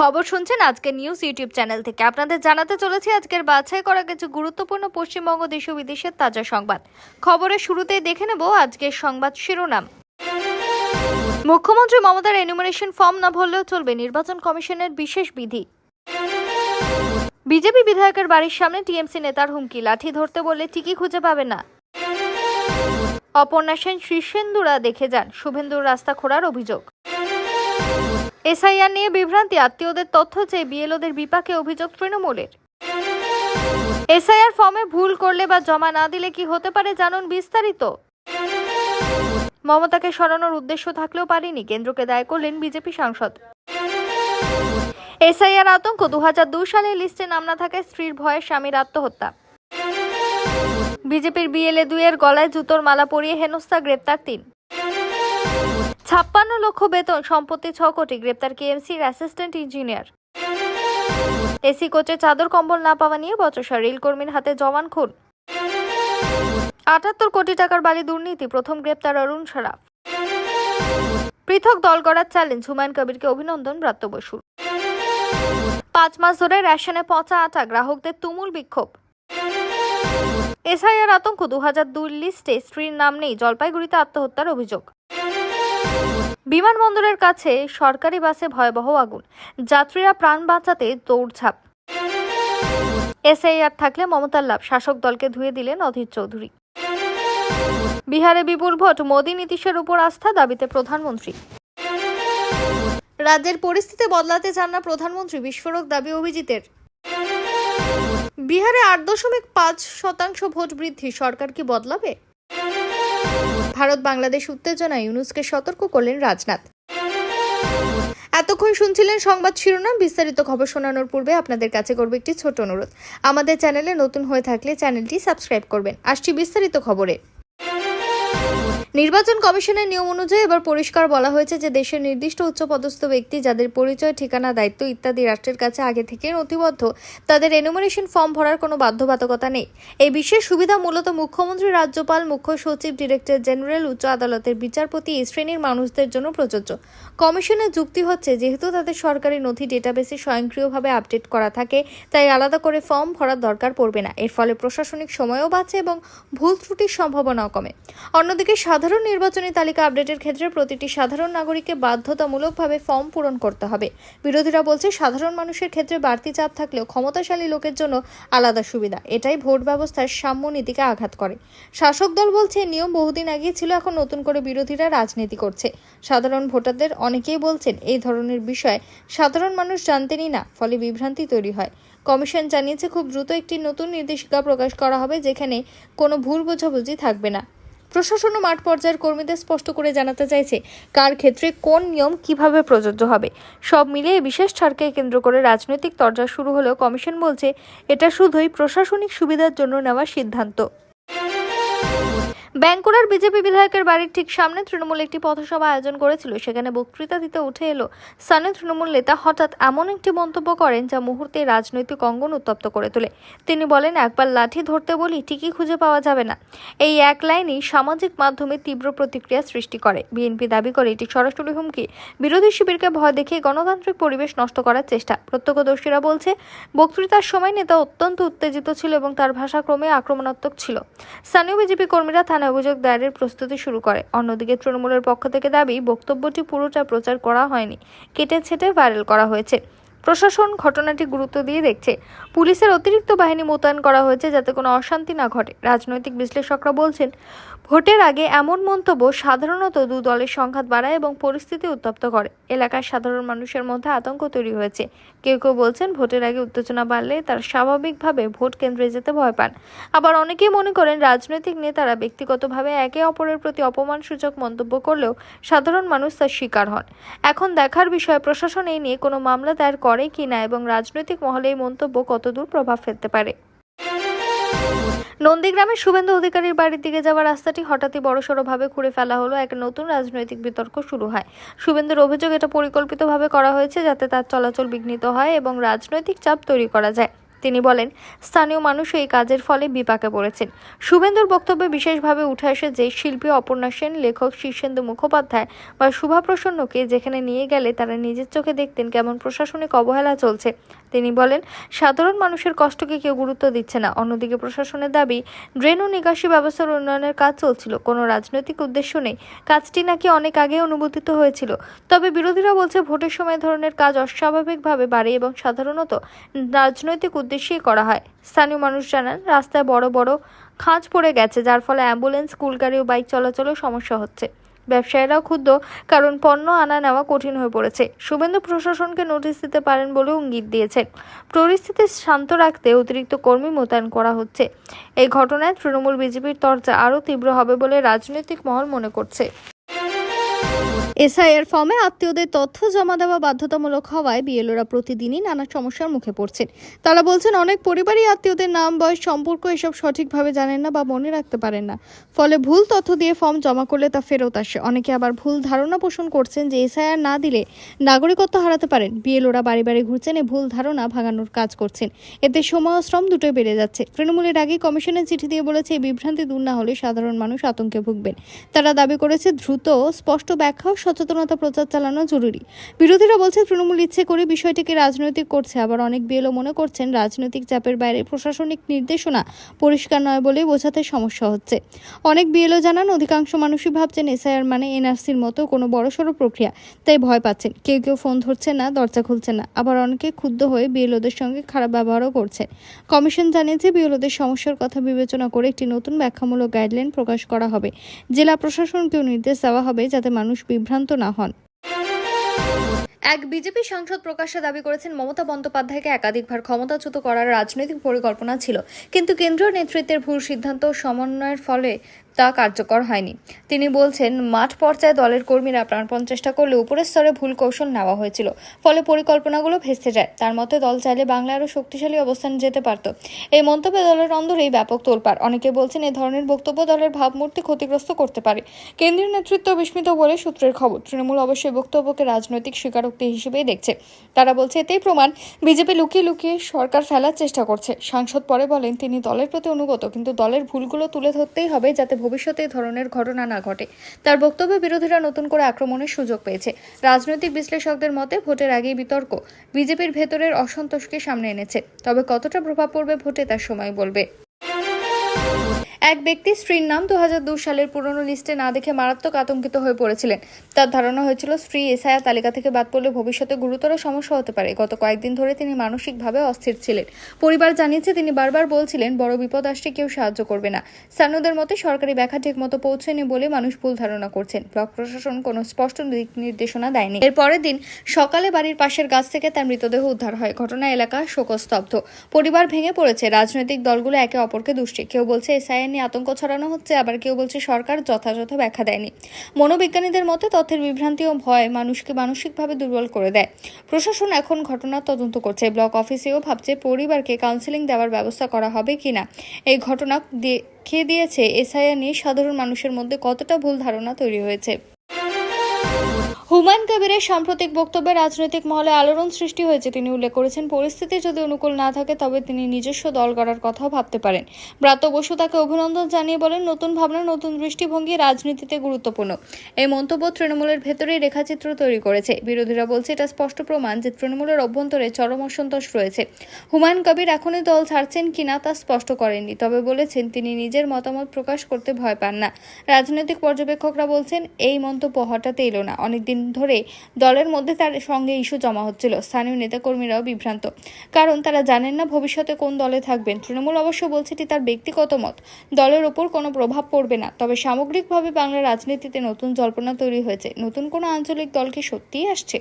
খবর শুনছেন আজকের নিউজ ইউটিউব চ্যানেল থেকে। আপনাদের জানাতে চলেছি আজকের বাছাই করা কিছু গুরুত্বপূর্ণ পশ্চিমবঙ্গ দেশ ও বিদেশের তাজা সংবাদ। খবরের শুরুতেই দেখে নেব আজকের সংবাদ শিরোনাম। মুখ্যমন্ত্রী মমতার এনুমারেশন ফর্ম না ভরলেও চলবে, নির্বাচন কমিশনের বিশেষ বিধি। বিজেপি বিধায়কের বাড়ির সামনে টিএমসি নেতার হুমকি, লাঠি ধরতে বললে টিকি খুঁজে পাবে না। অপর্ণা সেন শীর্ষেন্দুরা দেখে যান, শুভেন্দুর রাস্তা খোঁড়ার অভিযোগ। এসআইআর নিয়ে বিভ্রান্তি, আত্মীয়দের তথ্য চেয়ে বিএলওদের বিপাকে অভিযোগ তৃণমূলের। এসআইআর ফর্মে ভুল করলে বা জমা না দিলে কি হতে পারে জানুন বিস্তারিত। মমতাকে সরানোর উদ্দেশ্য থাকলেও পারেনি, কেন্দ্রকে দায় করলেন বিজেপি সাংসদ। এসআইআর আতঙ্ক, 2002 সালে লিস্টে নাম না থাকায় স্ত্রীর ভয়ে স্বামীর আত্মহত্যা। বিজেপির বিএলএ 2 এর গলায় জুতোর মালা পরিয়ে হেনস্থা, গ্রেপ্তার 3। 56 লক্ষ বেতন, সম্পত্তি 6 কোটি, গ্রেপ্তার কেএমসির অ্যাসিস্ট্যান্ট ইঞ্জিনিয়ার। এসি কোচে চাদর কম্বল না পাওয়া নিয়ে বচসা, রেলকর্মীর হাতে জওয়ান খুন। 78 কোটি টাকার বালি দুর্নীতি, প্রথম গ্রেপ্তার অরুণ সরাফ। পৃথক দল গড়ার চ্যালেঞ্জ, হুমায়ুন কবিরকে অভিনন্দন ব্রাত্য বসুর। 5 মাস ধরে রেশনে পচা আটা, গ্রাহকদের তুমুল বিক্ষোভ। এসআইআর আতঙ্ক, 2002 লিস্টে স্ত্রীর নাম নেই, জলপাইগুড়িতে আত্মহত্যার অভিযোগ। বিমানবন্দরের কাছে সরকারি বাসে ভয়াবহ আগুন, যাত্রীরা প্রাণ বাঁচাতে দৌড়ঝাঁপ। এসআইআর থাকলে মমতার লাভ, শাসক দলকে ধুয়ে দিলেন অধীর চৌধুরী। বিহারে বিপুল ভোট, মোদী নীতিশের উপর আস্থা, দাবিতে প্রধানমন্ত্রী। রাজ্যের পরিস্থিতি বদলাতে চান না প্রধানমন্ত্রী, বিস্ফোরক দাবি অভিজিতের। বিহারে 8.5% ভোট বৃদ্ধি, সরকার কি বদলাবে? ভারত বাংলাদেশ উত্তেজনায় ইউনূসকে সতর্ক করলেন রাজনাথ। এতক্ষণ শুনছিলেন সংবাদ শিরোনাম। বিস্তারিত খবর শোনানোর পূর্বে আপনাদের কাছে করব একটি ছোট অনুরোধ, আমাদের চ্যানেলে নতুন হয়ে থাকলে চ্যানেলটি সাবস্ক্রাইব করবেন। আসছি বিস্তারিত খবরে। নির্বাচন কমিশনের নিয়ম অনুযায়ী এবার পরিষ্কার বলা হয়েছে যে দেশের নির্দিষ্ট উচ্চপদস্থ ব্যক্তি যাদের পরিচয়, ঠিকানা, দায়িত্ব ইত্যাদি রাষ্ট্রের কাছে আগে থেকে নথিবদ্ধ, তাদের এনুমারেশন ফর্ম ভরার কোনো বাধ্যবাধকতা নেই। এই বিশেষ সুবিধা মূলত মুখ্যমন্ত্রী, রাজ্যপাল, মুখ্য সচিব, ডিরেক্টর জেনারেল, উচ্চ আদালতের বিচারপতি এই শ্রেণীর মানুষদের জন্য প্রযোজ্য। কমিশনের যুক্তি হচ্ছে, যেহেতু তাদের সরকারি নথি ডেটাবেসে স্বয়ংক্রিয়ভাবে আপডেট করা থাকে, তাই আলাদা করে ফর্ম ভরার দরকার পড়বে না। এর ফলে প্রশাসনিক সময়ও বাঁচে এবং ভুল ত্রুটির সম্ভাবনাও কমে। অন্যদিকে সাধারণ নির্বাচনী তালিকা আপডেটের ক্ষেত্রে প্রতিটি সাধারণ নাগরিককে বাধ্যতামূলকভাবে ফর্ম পূরণ করতে হবে। বিরোধীরা বলছে, সাধারণ মানুষের ক্ষেত্রে বাড়তি চাপ থাকলেও ক্ষমতাশালী লোকের জন্য আলাদা সুবিধা। এটাই ভোট ব্যবস্থার সাম্য নীতিকে আঘাত করে। শাসক দল বলছে, নিয়ম বহুদিন আগেই ছিল, এখন নতুন করে বিরোধীরা রাজনীতি করছে। সাধারণ ভোটারদের অনেকেই বলছেন, এই ধরনের বিষয় সাধারণ মানুষ জানতেনই না, ফলে বিভ্রান্তি তৈরি হয়। কমিশন জানিয়েছে, খুব দ্রুত একটি নতুন নির্দেশিকা প্রকাশ করা হবে, যেখানে কোনো ভুল বোঝাবুঝি থাকবে না। প্রশাসন ও মাঠ পর্যায়ের কর্মীদের স্পষ্ট করে জানাতে চাইছে কার ক্ষেত্রে কোন নিয়ম কিভাবে প্রযোজ্য হবে। সব মিলিয়ে বিশেষ ছাড়কে কেন্দ্র করে রাজনৈতিক তরজা শুরু হলেও কমিশন বলছে, এটা শুধুই প্রশাসনিক সুবিধার জন্য নেওয়া সিদ্ধান্ত। বাঁকুড়ার বিজেপি বিধায়কের বাড়ির ঠিক সামনে তৃণমূল একটি পথসভা আয়োজন করেছিল। সেখানে বক্তৃতা দিতে উঠে এলো স্থানীয় তৃণমূল নেতা। হঠাৎ এমন একটি মন্তব্য করেন যা মুহূর্তে রাজনৈতিক অঙ্গন উত্তপ্ত করে তোলে। তিনি বলেন, একবার লাঠি ধরতে বলি টিকি খুঁজে পাওয়া যাবে না। এই এক লাইনই সামাজিক মাধ্যমে তীব্র প্রতিক্রিয়া সৃষ্টি করে। বিএনপি দাবি করে এটি সরাসরি হুমকি, বিরোধী শিবিরকে ভয় দেখিয়ে গণতান্ত্রিক পরিবেশ নষ্ট করার চেষ্টা। প্রত্যক্ষদর্শীরা বলছে, বক্তৃতার সময় নেতা অত্যন্ত উত্তেজিত ছিল এবং তার ভাষা ক্রমে আক্রমণাত্মক ছিল। স্থানীয় বিজেপি কর্মীরা থানায় অভিযোগ দায়েরের প্রস্তুতি শুরু করে। অন্যদিকে তৃণমূলের পক্ষ থেকে দাবি, বক্তব্যটি পুরোটা প্রচার করা হয়নি, কেটে ছেটে ভাইরাল করা হয়েছে। প্রশাসন ঘটনাটি গুরুত্ব দিয়ে দেখছে। পুলিশের অতিরিক্ত বাহিনী মোতায়েন করা হয়েছে যাতে কোনো অশান্তি না ঘটে। রাজনৈতিক বিশ্লেষকরা বলছেন, ভোটের আগে এমন মন্তব্য সাধারণত দু দলের সংঘাত বাড়ায় এবং পরিস্থিতি উত্তপ্ত করে। এলাকার সাধারণ মানুষের মধ্যে আতঙ্ক তৈরি হয়েছে। কেউ কেউ বলছেন, ভোটের আগে উত্তেজনা বাড়লে তারা স্বাভাবিকভাবে ভোট কেন্দ্রে যেতে ভয় পান। আবার অনেকেই মনে করেন, রাজনৈতিক নেতারা ব্যক্তিগতভাবে একে অপরের প্রতি অপমানসূচক মন্তব্য করলেও সাধারণ মানুষ তার শিকার হন। এখন দেখার বিষয়, প্রশাসন এই নিয়ে কোনো মামলা দায়ের করে কিনা এবং রাজনৈতিক মহলে এই মন্তব্য কতদূর প্রভাব ফেলতে পারে। নন্দীগ্রামের শুভেন্দু অধিকারীর বাড়ির দিকে যাওয়া রাস্তাটি হঠাৎই বড়সড়ভাবে খুঁড়ে ফেলা হলো। এক নতুন রাজনৈতিক বিতর্ক শুরু হয়। শুভেন্দুর অভিযোগ, এটা পরিকল্পিতভাবে করা হয়েছে যাতে তার চলাচল বিঘ্নিত হয় এবং রাজনৈতিক চাপ তৈরি করা যায়। তিনি বলেন, স্থানীয় মানুষ এই কাজের ফলে বিপাকে পড়েছেন। শুভেন্দুর বক্তব্যে বিশেষভাবে উঠে আসে যে শিল্পী অপর্ণা সেন, লেখক শীর্ষেন্দু মুখোপাধ্যায় বা শুভা প্রসন্নকে যেখানে নিয়ে গেলে তারা নিজের চোখে দেখতেন কেমন প্রশাসনিক অবহেলা চলছে। তিনি বলেন, সাধারণ মানুষের কষ্টকে কেউ গুরুত্ব দিচ্ছে না। অন্যদিকে প্রশাসনের দাবি, ড্রেন ও নিকাশি ব্যবস্থার উন্নয়নের কাজ চলছিল, কোনো রাজনৈতিক উদ্দেশ্য নেই। কাজটি নাকি অনেক আগে অনুমোদিত হয়েছিল। তবে বিরোধীরা বলছে, ভোটের সময় ধরনের কাজ অস্বাভাবিকভাবে বাড়ে এবং সাধারণত রাজনৈতিক উদ্দেশ্যেই করা হয়। স্থানীয় মানুষ জানান, রাস্তায় বড় বড় খাঁজ পড়ে গেছে, যার ফলে অ্যাম্বুলেন্স, স্কুল গাড়ি ও বাইক চলাচলেও সমস্যা হচ্ছে। ব্যবসায়ীরাও ক্ষুব্ধ, কারণ পণ্য আনা নেওয়া কঠিন হয়ে পড়েছে। শুভেন্দু প্রশাসনকে নোটিশ দিতে পারেন বলেও ইঙ্গিত দিয়েছেন। পরিস্থিতি শান্ত রাখতে অতিরিক্ত কর্মী মোতায়েন করা হচ্ছে। এই ঘটনায় তৃণমূল বিজেপির তরজা আরও তীব্র হবে বলে রাজনৈতিক মহল মনে করছে। এসআইআর ফর্মে আত্মীয়দের তথ্য জমা দেওয়া বাধ্যতামূলক হওয়ায় বিএলওরা প্রতিদিনই নানা সমস্যার মুখে পড়ছেন। তারা বলছেন, অনেক পরিবারই আত্মীয়দের নাম, বয়স, সম্পর্ক এসব সঠিকভাবে জানেন না বা মনে রাখতে পারেন না। ফলে ভুল তথ্য দিয়ে ফর্ম জমা করলে তা ফেরত আসে। অনেকে আবার ভুল ধারণা পোষণ করছেন যে এসআইআর না দিলে নাগরিকত্ব হারাতে পারেন। বিএলওরা বাড়ি বাড়ি ঘুরছেন, এই ভুল ধারণা ভাঙানোর কাজ করছেন। এতে সময় ও শ্রম দুটোই বেড়ে যাচ্ছে। তৃণমূলের আগেই কমিশনের চিঠি দিয়ে বলেছে, এই বিভ্রান্তি দূর না হলে সাধারণ মানুষ আতঙ্কে ভুগবেন। তারা দাবি করেছে, দ্রুত স্পষ্ট ব্যাখ্যা ও সচেতনতা প্রচার চালানো জরুরি। বিরোধীরা বলছে, তৃণমূল ইচ্ছে করে বিষয়টিকে রাজনৈতিক করছে। আবার অনেক বিএলও মনে করছেন, রাজনৈতিক চাপের বাইরে প্রশাসনিক নির্দেশনা পরিষ্কার নয় বলেই বোঝাতে সমস্যা হচ্ছে। অনেক বিএলও জানান, অধিকাংশ মানুষই ভাবছেন এসআইআর মানে এনআরসির মতো কোনো বড়সড় প্রক্রিয়া, তাই ভয় পাচ্ছেন। কেউ কেউ ফোন ধরছে না, দরজা খুলছে না। আবার অনেকে ক্ষুব্ধ হয়ে বিএলওদের সঙ্গে খারাপ ব্যবহারও করছে। কমিশন জানিয়েছে, বিএলওদের সমস্যার কথা বিবেচনা করে একটি নতুন ব্যাখ্যামূলক গাইডলাইন প্রকাশ করা হবে। জেলা প্রশাসনকেও নির্দেশ দেওয়া হবে যাতে মানুষ বিভ্রান্ত না হন। এক বিজেপি সাংসদ প্রকাশ্যে দাবি করেছেন, মমতা বন্দ্যোপাধ্যায়কে একাধিকবার ক্ষমতাচ্যুত করার রাজনৈতিক পরিকল্পনা ছিল, কিন্তু কেন্দ্রীয় নেতৃত্বের ভুল সিদ্ধান্ত ও সমন্বয়ের ফলে তা কার্যকর হয়নি। তিনি বলছেন, মাঠ পর্যায়ে দলের কর্মীরা প্রাণপণ চেষ্টা করলে উপরের স্তরে ভুল কৌশল নেওয়া হয়েছিল, ফলে পরিকল্পনাগুলো ভেস্তে যায়। তার মতে, দল চাইলে বাংলায় আরও শক্তিশালী অবস্থান যেতে পারত। এই মন্তব্যে দলের অন্দরেই ব্যাপক তোলপাড়। অনেকে বলছেন, এই ধরনের বক্তব্য দলের ভাবমূর্তি ক্ষতিগ্রস্ত করতে পারে। কেন্দ্রীয় নেতৃত্ব বিস্মিত বলে সূত্রের খবর। তৃণমূল অবশ্যই বক্তব্যকে রাজনৈতিক স্বীকারোক্তি হিসেবেই দেখছে। তারা বলছে, এতেই প্রমাণ বিজেপি লুকিয়ে লুকিয়ে সরকার ফেলার চেষ্টা করছে। সাংসদ পরে বলেন, তিনি দলের প্রতি অনুগত, কিন্তু দলের ভুলগুলো তুলে ধরতেই হবে যাতে ভবিষ্যতে এই ধরনের ঘটনা না ঘটে। তার বক্তব্যে বিরোধীরা নতুন করে আক্রমণের সুযোগ পেয়েছে। রাজনৈতিক বিশ্লেষকদের মতে, ভোটের আগেই বিতর্ক বিজেপির ভেতরের অসন্তোষকে সামনে এনেছে। তবে কতটা প্রভাব পড়বে ভোটে, তার সময় বলবে। এক ব্যক্তি স্ত্রীর নাম 2002 সালের পুরনো লিস্টে না দেখে মারাত্মক আতঙ্কিত হয়ে পড়েছিলেন। তার ধারণা হয়েছিল, স্ত্রী এসআইআর তালিকা থেকে বাদ পড়লে ভবিষ্যতে গুরুতর সমস্যা হতে পারে। গত কয়েকদিন ধরে তিনি মানসিকভাবে অস্থির ছিলেন। পরিবার জানিয়েছে, তিনি বারবার বলছিলেন, বড় বিপদ আসলে কেউ সাহায্য করবে না। স্থানীয়দের মতে, সরকারি ব্যাখ্যা ঠিকমতো পৌঁছেনি বলে মানুষ ভুল ধারণা করছেন। ব্লক প্রশাসন কোনো স্পষ্ট দিক নির্দেশনা দেয়নি। এর পরের দিন সকালে বাড়ির পাশের গাছ থেকে তার মৃতদেহ উদ্ধার হয়। ঘটনা এলাকা শোকস্তব্ধ। পরিবার ভেঙে পড়েছে। রাজনৈতিক দলগুলো একে অপরকে দুষছে। কেউ বলছে এসআইআর নিয়ে আতঙ্ক ছড়ানো হচ্ছে, আবার কেউ বলছে সরকার যথাযথ ব্যাখ্যা দেয়নি। মনোবিজ্ঞানীদের মতে, তথ্যের বিভ্রান্তি ও ভয় মানুষকে মানসিকভাবে দুর্বল করে দেয়। প্রশাসন এখন ঘটনার তদন্ত করছে। ব্লক অফিসেও ভাবছে পরিবারকে কাউন্সেলিং দেওয়ার ব্যবস্থা করা হবে কিনা। এই ঘটনা দেখিয়ে দিয়েছে এসআইআর নিয়ে সাধারণ মানুষের মধ্যে কতটা ভুল ধারণা তৈরি হয়েছে। হুমায়ুন কবিরের সাম্প্রতিক বক্তব্যে রাজনৈতিক মহলে আলোড়ন সৃষ্টি হয়েছে। তিনি উল্লেখ করেছেন, পরিস্থিতি যদি অনুকূল না থাকে তবে তিনি নিজস্ব দল গড়ার কথাও ভাবতে পারেন। ব্রাত্য বসু তাকে অভিনন্দন জানিয়ে বলেন, নতুন ভাবনা, নতুন দৃষ্টিভঙ্গি রাজনীতিতে গুরুত্বপূর্ণ। এই মন্তব্য তৃণমূলের ভেতরেই রেখাচিত্র তৈরি করেছে। বিরোধীরা বলছে, এটা স্পষ্ট প্রমাণ যে তৃণমূলের অভ্যন্তরে চরম অসন্তোষ রয়েছে। হুমায়ুন কবির এখনই দল ছাড়ছেন কিনা তা স্পষ্ট করেননি, তবে বলেছেন তিনি নিজের মতামত প্রকাশ করতে ভয় পান না। রাজনৈতিক পর্যবেক্ষকরা বলছেন, এই মন্তব্য হঠাৎ এলো না। অনেকদিন ধরে দলের মধ্যে তার সঙ্গে ইস্যু জমা হচ্ছিল। স্থানীয় নেতাকর্মীরাও বিভ্রান্ত, কারণ তারা জানেন না ভবিষ্যতে কোন দলে থাকবেন। তৃণমূল অবশ্য বলছে এটি তার ব্যক্তিগত মত, দলের ওপর কোনো প্রভাব পড়বে না। তবে সামগ্রিকভাবে বাংলার রাজনীতিতে নতুন জল্পনা তৈরি হয়েছে। নতুন কোনো আঞ্চলিক দল কি সত্যিই আসছে?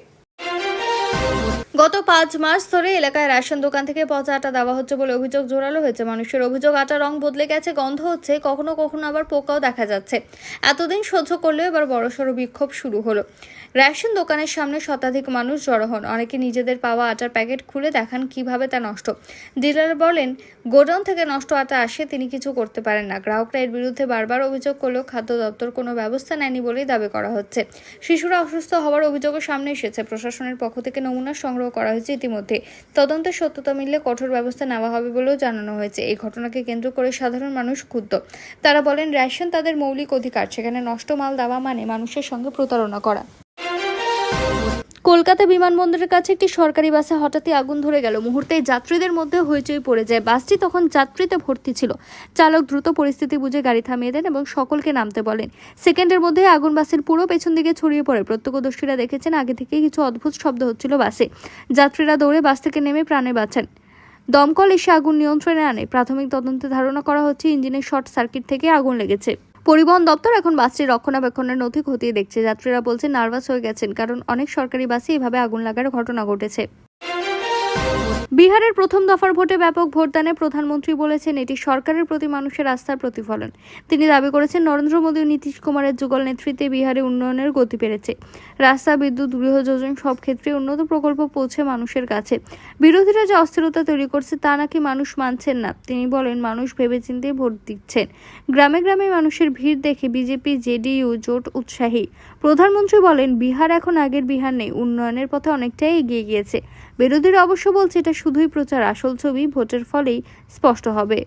গত 5 মাস ধরে এলাকায় রেশন দোকান থেকে পচা আটা দেওয়া হচ্ছে বলে অভিযোগ জোরালো হয়েছে। মানুষের অভিযোগ, আটা রং বদলে গেছে, গন্ধ হচ্ছে, কখনো কখনো আবার পোকাও দেখা যাচ্ছে। এতদিন সহ্য করলেও এবার বড়সড় বিক্ষোভ শুরু হলো। রেশন দোকানের সামনে শতাধিক মানুষ জড়ো হন। অনেকে নিজেদের পাওয়া আটার প্যাকেট খুলে দেখান কিভাবে তা নষ্ট। ডিলার বলেন, গোডাউন থেকে নষ্ট আটা আসে, তিনি কিছু করতে পারেন না। গ্রাহকরা এর বিরুদ্ধে বারবার অভিযোগ করলেও খাদ্য দপ্তর কোনো ব্যবস্থা নেয়নি বলেই দাবি করা হচ্ছে। শিশুরা অসুস্থ হওয়ার অভিযোগও সামনে এসেছে। প্রশাসনের পক্ষ থেকে নমুনা সংগ্রহ সংগ্রহ করা হয়েছে ইতিমধ্যে। তদন্তের সত্যতা মিললে কঠোর ব্যবস্থা নেওয়া হবে বলেও জানানো হয়েছে। এই ঘটনাকে কেন্দ্র করে সাধারণ মানুষ ক্ষুব্ধ। তারা বলেন, রেশন তাদের মৌলিক অধিকার, সেখানে নষ্ট মাল দেওয়া মানে মানুষের সঙ্গে প্রতারণা করা। কলকাতা বিমানবন্দরের কাছে একটি সরকারি বাসে হঠাৎই আগুন ধরে গেল। মুহূর্তেই যাত্রীদের মধ্যে হইচই পড়ে যায়। বাসটি তখন যাত্রীতে ভর্তি ছিল। চালক দ্রুত পরিস্থিতি বুঝে গাড়ি থামিয়ে দেন এবং সকলকে নামতে বলেন। সেকেন্ডের মধ্যে আগুন বাসের পুরো পেছন দিকে ছড়িয়ে পড়ে। প্রত্যক্ষদর্শীরা দেখেছেন আগে থেকেই কিছু অদ্ভুত শব্দ হচ্ছিল বাসে। যাত্রীরা দৌড়ে বাস থেকে নেমে প্রাণে বাঁচান। দমকল এসে আগুন নিয়ন্ত্রণে আনে। প্রাথমিক তদন্তে ধারণা করা হচ্ছে ইঞ্জিনের শর্ট সার্কিট থেকে আগুন লেগেছে। পরিবহন দপ্তর এখন বাসটির রক্ষণাবেক্ষণের নথি খতিয়ে দেখছে। যাত্রীরা বলছেন নার্ভাস হয়ে গেছেন, কারণ অনেক সরকারি বাসে এভাবে আগুন লাগার ঘটনা ঘটেছে। বিহারের প্রথম দফার ভোটে ব্যাপক ভোটদানে প্রধানমন্ত্রী বলেছেন এটি সরকারের প্রতি মানুষের আস্থার প্রতিফলন। তিনি দাবি করেছেন নরেন্দ্র মোদী ও নীতিশ কুমারের যুগল নেতৃত্বে বিহারে উন্নয়নের গতি বেড়েছে। রাস্তা, বিদ্যুৎ, গৃহযোজন সব ক্ষেত্রে উন্নত প্রকল্প পৌঁছে মানুষের কাছে। বিরোধীরা যে অস্থিরতা তৈরি করছে তা নাকি মানুষ মানছেন না। তিনি বলেন মানুষ ভেবেচিন্তে ভোট দিচ্ছেন। গ্রামে গ্রামে মানুষের ভিড় দেখে বিজেপি জেডিইউ জোট উৎসাহী। প্রধানমন্ত্রী বলেন বিহার এখন আগের বিহার নেই, উন্নয়নের পথে অনেকটাই এগিয়ে গিয়েছে। বিরোধীরা অবশ্য বলছে এটা শুধুই প্রচার, আসল ছবি ভোটের ফলেই স্পষ্ট হবে।